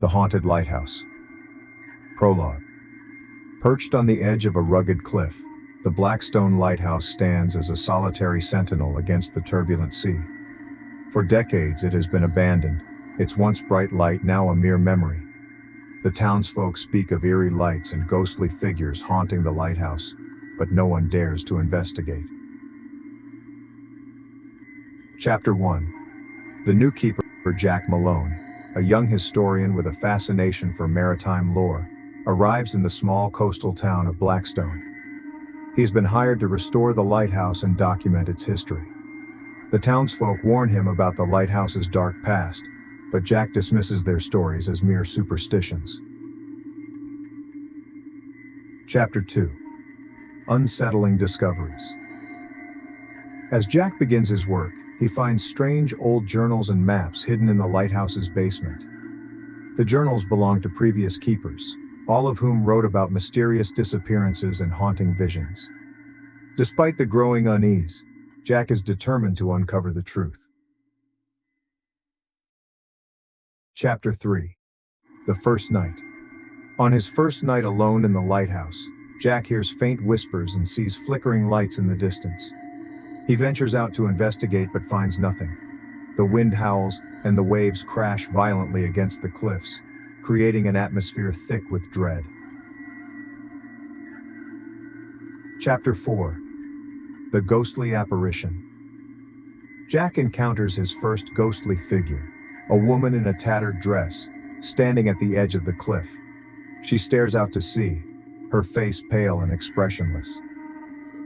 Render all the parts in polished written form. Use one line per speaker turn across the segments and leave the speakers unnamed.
The Haunted Lighthouse. Prologue. Perched on the edge of a rugged cliff, the Blackstone Lighthouse stands as a solitary sentinel against the turbulent sea. For decades it has been abandoned, its once bright light now a mere memory. The townsfolk speak of eerie lights and ghostly figures haunting the lighthouse, but no one dares to investigate. Chapter 1. The new keeper, Jack Malone, a young historian with a fascination for maritime lore, arrives in the small coastal town of Blackstone. He's been hired to restore the lighthouse and document its history. The townsfolk warn him about the lighthouse's dark past, but Jack dismisses their stories as mere superstitions. Chapter 2. Unsettling Discoveries. As Jack begins his work, he finds strange old journals and maps hidden in the lighthouse's basement. The journals belong to previous keepers, all of whom wrote about mysterious disappearances and haunting visions. Despite the growing unease, Jack is determined to uncover the truth. Chapter 3. The First Night. On his first night alone in the lighthouse, Jack hears faint whispers and sees flickering lights in the distance. He ventures out to investigate but finds nothing. The wind howls, and the waves crash violently against the cliffs, creating an atmosphere thick with dread. Chapter 4. The Ghostly Apparition. Jack encounters his first ghostly figure, a woman in a tattered dress, standing at the edge of the cliff. She stares out to sea, her face pale and expressionless.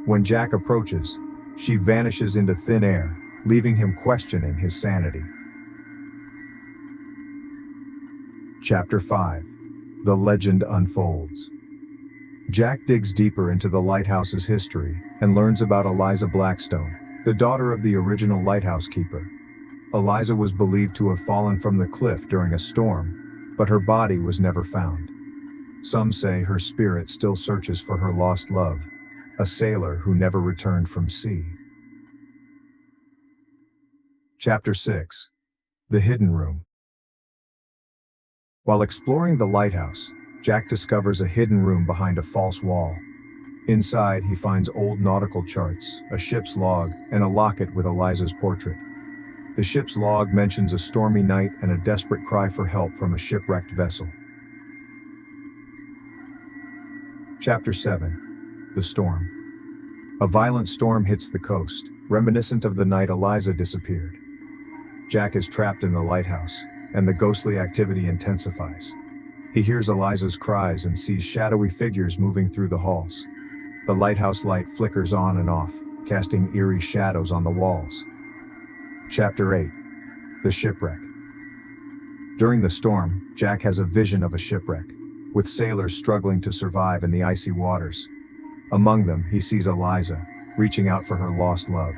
When Jack approaches, she vanishes into thin air, leaving him questioning his sanity. Chapter 5. The Legend Unfolds. Jack digs deeper into the lighthouse's history and learns about Eliza Blackstone, the daughter of the original lighthouse keeper. Eliza was believed to have fallen from the cliff during a storm, but her body was never found. Some say her spirit still searches for her lost love, a sailor who never returned from sea. Chapter 6. The Hidden Room. While exploring the lighthouse, Jack discovers a hidden room behind a false wall. Inside, he finds old nautical charts, a ship's log, and a locket with Eliza's portrait. The ship's log mentions a stormy night and a desperate cry for help from a shipwrecked vessel. Chapter 7. The Storm. A violent storm hits the coast, reminiscent of the night Eliza disappeared. Jack is trapped in the lighthouse, and the ghostly activity intensifies. He hears Eliza's cries and sees shadowy figures moving through the halls. The lighthouse light flickers on and off, casting eerie shadows on the walls. Chapter 8. The Shipwreck. During the storm, Jack has a vision of a shipwreck, with sailors struggling to survive in the icy waters. Among them, he sees Eliza, reaching out for her lost love.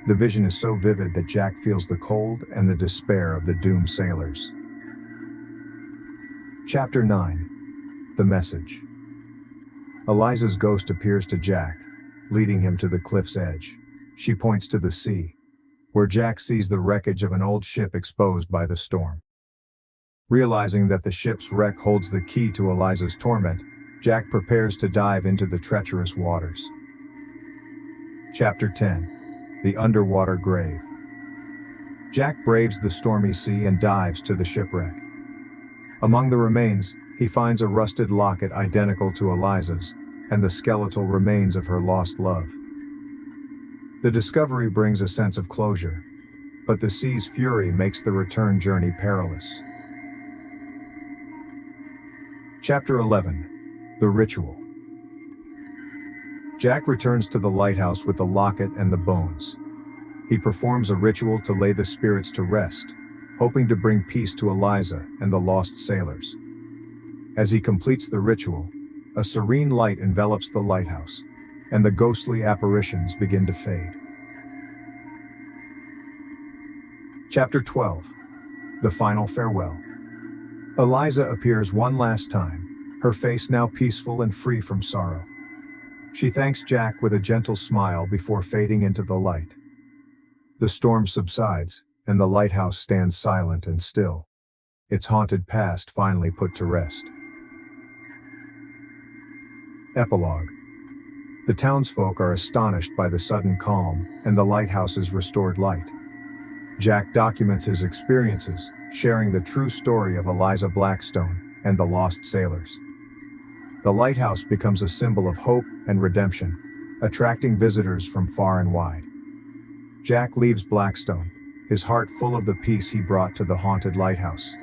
The vision is so vivid that Jack feels the cold and the despair of the doomed sailors. Chapter 9. The Message. Eliza's ghost appears to Jack, leading him to the cliff's edge. She points to the sea, where Jack sees the wreckage of an old ship exposed by the storm. Realizing that the ship's wreck holds the key to Eliza's torment, Jack prepares to dive into the treacherous waters. Chapter 10. The Underwater Grave. Jack braves the stormy sea and dives to the shipwreck. Among the remains, he finds a rusted locket identical to Eliza's, and the skeletal remains of her lost love. The discovery brings a sense of closure, but the sea's fury makes the return journey perilous. Chapter 11. The Ritual. Jack returns to the lighthouse with the locket and the bones. He performs a ritual to lay the spirits to rest, hoping to bring peace to Eliza and the lost sailors. As he completes the ritual, a serene light envelops the lighthouse, and the ghostly apparitions begin to fade. Chapter 12. The Final Farewell. Eliza appears one last time, her face now peaceful and free from sorrow. She thanks Jack with a gentle smile before fading into the light. The storm subsides, and the lighthouse stands silent and still. its haunted past finally put to rest. Epilogue. The townsfolk are astonished by the sudden calm and the lighthouse's restored light. Jack documents his experiences, sharing the true story of Eliza Blackstone and the lost sailors. The lighthouse becomes a symbol of hope and redemption, attracting visitors from far and wide. Jack leaves Blackstone, his heart full of the peace he brought to the haunted lighthouse.